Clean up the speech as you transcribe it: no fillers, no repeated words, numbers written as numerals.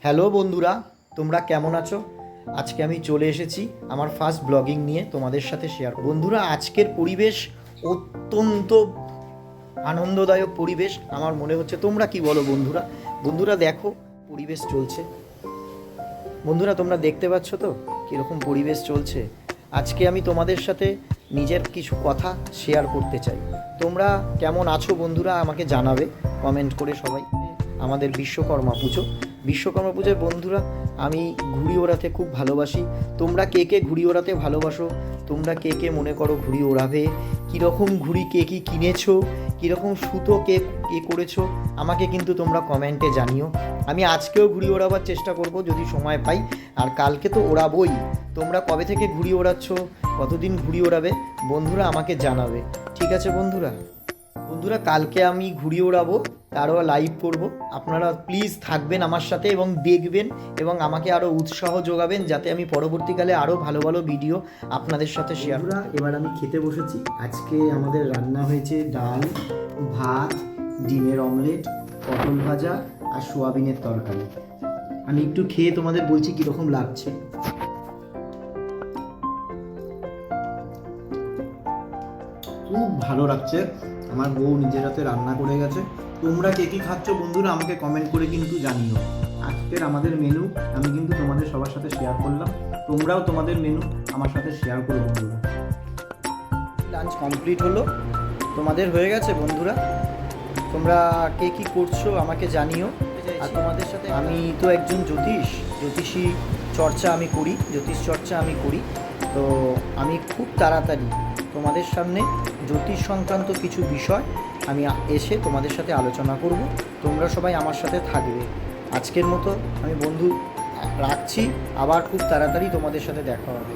Hello বন্ধুরা, তোমরা কেমন আছো? আজকে আমি চলে এসেছি আমার ফার্স্ট ব্লগিং নিয়ে তোমাদের সাথে শেয়ার। বন্ধুরা, আজকের পরিবেশ অত্যন্ত আনন্দদায়ক পরিবেশ আমার মনে হচ্ছে। তোমরা কি বলো বন্ধুরা? বন্ধুরা দেখো, পরিবেশ চলছে। বন্ধুরা তোমরা দেখতে পাচ্ছ তো কীরকম পরিবেশ চলছে। আজকে আমি তোমাদের সাথে নিজের কিছু কথা শেয়ার করতে চাই। তোমরা কেমন আছো বন্ধুরা আমাকে জানাবে কমেন্ট করে সবাই। আমাদের বিশ্বকর্মা পুজোয় বন্ধুরা আমি ঘুড়ি ওড়াতে খুব ভালোবাসি। তোমরা কে কে ঘুড়ি ওড়াতে ভালোবাসো? তোমরা কে কে মনে করো ঘুড়ি ওড়াবে? কীরকম ঘুড়ি কে কী কিনেছো, কীরকম সুতো কে করেছো আমাকে কিন্তু তোমরা কমেন্টে জানিও। আমি আজকেও ঘুড়ি ওড়াবার চেষ্টা করব যদি সময় পাই, আর কালকে তো ওড়াবই। তোমরা কবে থেকে ঘুড়ি ওড়াচ্ছ, কতদিন ঘুড়ি ওড়াবে বন্ধুরা আমাকে জানাবে। ঠিক আছে বন্ধুরা, কালকে আমি ঘুড়ি ওড়াবো, তারও লাইভ করব। আপনারা প্লিজ থাকবেন আমার সাথে এবং দেখবেন এবং আমাকে আরও উৎসাহ যোগাবেন যাতে আমি পরবর্তীকালে আরও ভালো ভালো ভিডিও আপনাদের সাথে শেয়ার করি। এবার আমি খেতে বসেছি। আজকে আমাদের রান্না হয়েছে ডাল, ভাত, ডিমের অমলেট, পটল ভাজা আর সোয়াবিনের তরকারি। আমি একটু খেয়ে তোমাদের বলছি কীরকম লাগছে। খুব ভালো লাগছে। আমার বউ নিজের হাতে রান্না করে গেছে। তোমরা কে কী খাচ্ছ বন্ধুরা আমাকে কমেন্ট করে কিন্তু জানিও। আজকের আমাদের মেনু আমি কিন্তু তোমাদের সবার সাথে শেয়ার করলাম। তোমরাও তোমাদের মেনু আমার সাথে শেয়ার করো বন্ধুরা। লাঞ্চ কমপ্লিট হলো, তোমাদের হয়ে গেছে বন্ধুরা? তোমরা কে কী করছো আমাকে জানিও। আর তোমাদের সাথে আমি তো একজন জ্যোতিষী চর্চা আমি করি। তো আমি খুব তাড়াতাড়ি তোমাদের সামনে জ্যোতিষ সংক্রান্ত কিছু বিষয় আমি এসে তোমাদের সাথে আলোচনা করব। তোমরা সবাই আমার সাথে থাকবে। আজকের মতো আমি বন্ধু রাখছি, আবার খুব তাড়াতাড়ি তোমাদের সাথে দেখা হবে।